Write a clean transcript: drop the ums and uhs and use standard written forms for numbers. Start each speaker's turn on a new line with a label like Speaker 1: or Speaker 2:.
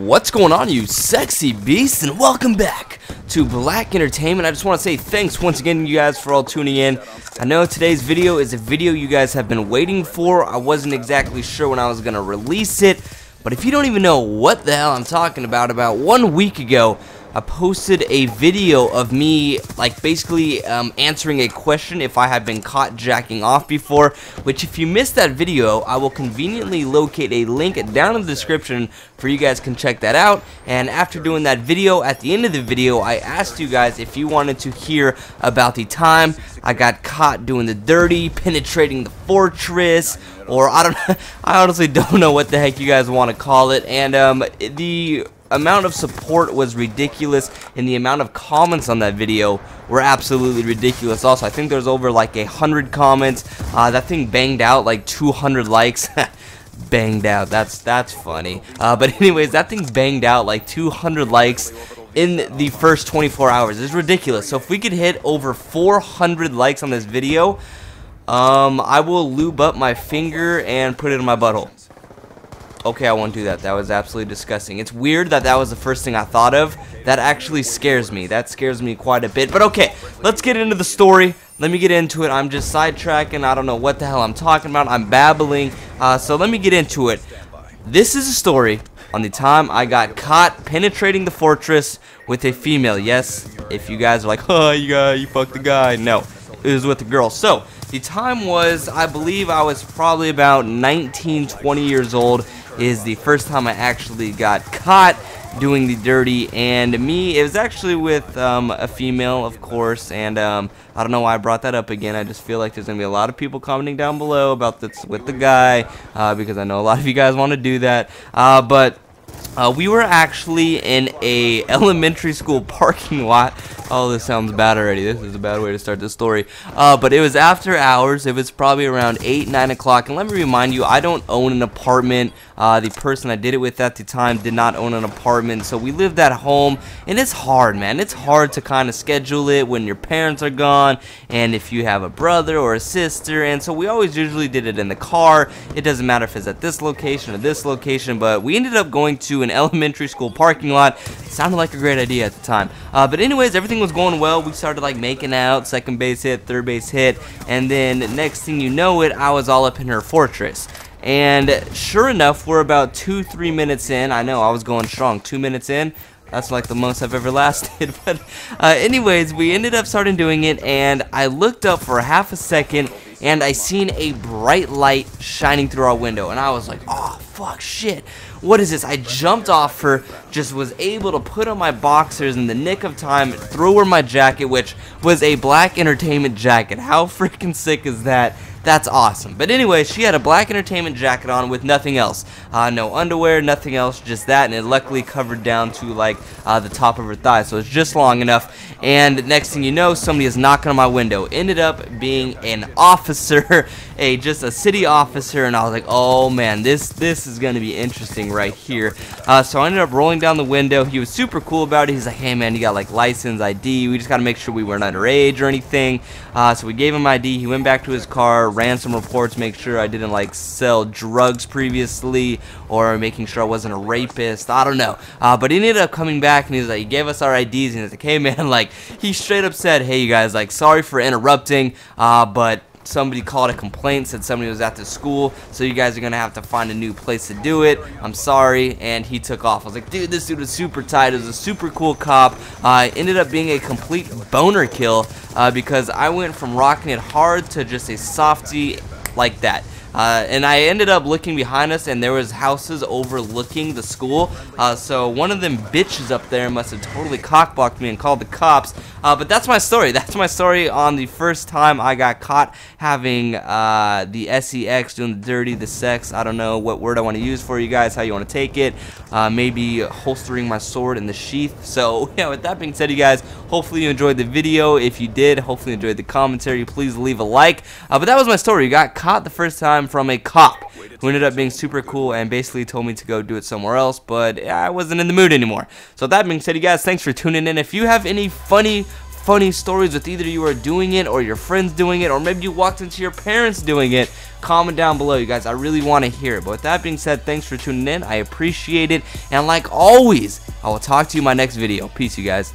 Speaker 1: What's going on, you sexy beasts, and welcome back to Black Entertainment. I just want to say thanks once again, you guys, for all tuning in. I know today's video is a video you guys have been waiting for. I wasn't exactly sure when I was going to release it, but if you don't even know what the hell I'm talking about 1 week ago, I posted a video of me, like, basically answering a question if I had been caught jacking off before, which if you missed that video, I will conveniently locate a link down in the description for you guys can check that out. And after doing that video, at the end of the video, I asked you guys if you wanted to hear about the time I got caught doing the dirty, penetrating the fortress, or I honestly don't know what the heck you guys want to call it. And the amount of support was ridiculous, and the amount of comments on that video were absolutely ridiculous also. I think there's over like 100 comments. That thing banged out like 200 likes. Banged out, that's funny. But anyways, that thing banged out like 200 likes in the first 24 hours. It's ridiculous. So if we could hit over 400 likes on this video, I will lube up my finger and put it in my butthole. Okay, I won't do that. That was absolutely disgusting. It's weird that that was the first thing I thought of. That actually scares me. That scares me quite a bit. But okay, let's get into the story. Let me get into it. I'm just sidetracking. I don't know what the hell I'm talking about. I'm babbling. So let me get into it. This is a story on the time I got caught penetrating the fortress with a female. Yes, if you guys are like, oh, you fucked the guy. No, it was with a girl. So the time was, I believe I was probably about 19, 20 years old. Is the first time I actually got caught doing the dirty, and it was actually with a female, of course. And I don't know why I brought that up again. I just feel like there's gonna be a lot of people commenting down below about this with the guy, because I know a lot of you guys want to do that. But we were actually in a elementary school parking lot. Oh, this sounds bad already. This is a bad way to start this story. But it was after hours. It was probably around 8, 9 o'clock. And let me remind you, I don't own an apartment. The person I did it with at the time did not own an apartment. So we lived at home. And it's hard, man. It's hard to kind of schedule it when your parents are gone. And if you have a brother or a sister. And so we always usually did it in the car. It doesn't matter if it's at this location or this location. But we ended up going to an elementary school parking lot. It sounded like a great idea at the time. But anyways, everything was going well. We started like making out, second base hit, third base hit, and then next thing you know it, I was all up in her fortress. And sure enough, we're about 2-3 minutes in. I know I was going strong. 2 minutes in, that's like the most I've ever lasted. But anyways, we ended up starting doing it, and I looked up for half a second and I seen a bright light shining through our window, and I was like, oh fuck, shit, what is this? I jumped off her, just was able to put on my boxers in the nick of time, throw her my jacket, which was a Black Entertainment jacket. How freaking sick is that? That's awesome. But anyway, she had a Black Entertainment jacket on with nothing else. No underwear, nothing else, just that, and it luckily covered down to like the top of her thigh, so it's just long enough. And next thing you know, somebody is knocking on my window. Ended up being an officer, just a city officer, and I was like, oh man, this is gonna be interesting right here. So I ended up rolling down the window. He was super cool about it. He's like, hey man, you got like license, ID, we just gotta make sure we weren't underage or anything. So we gave him ID. He went back to his car, ran some reports, make sure I didn't like sell drugs previously, or making sure I wasn't a rapist. I don't know. But he ended up coming back, and he was like, he gave us our IDs, and he was like, hey man, like, he straight up said, hey you guys, like, sorry for interrupting, but somebody called a complaint, said somebody was at the school, so you guys are gonna have to find a new place to do it. I'm sorry. And he took off. I was like, dude, this dude was super tight. It was a super cool cop. Ended up being a complete boner kill, because I went from rocking it hard to just a softie like that. And I ended up looking behind us, and there was houses overlooking the school. So one of them bitches up there must have totally cockblocked me and called the cops. But that's my story. That's my story on the first time I got caught having the sex, doing the dirty, the sex. I don't know what word I want to use for you guys, how you want to take it. Maybe holstering my sword in the sheath. So yeah, with that being said, you guys, hopefully you enjoyed the video. If you did, hopefully you enjoyed the commentary. Please leave a like. But that was my story. You got caught the first time from a cop who ended up being super cool and basically told me to go do it somewhere else, but I wasn't in the mood anymore. So that being said, you guys, thanks for tuning in. If you have any funny funny stories with either you are doing it or your friends doing it, or maybe you walked into your parents doing it, comment down below, you guys. I really want to hear it. But with that being said, thanks for tuning in. I appreciate it. And like always, I will talk to you in my next video. Peace, you guys.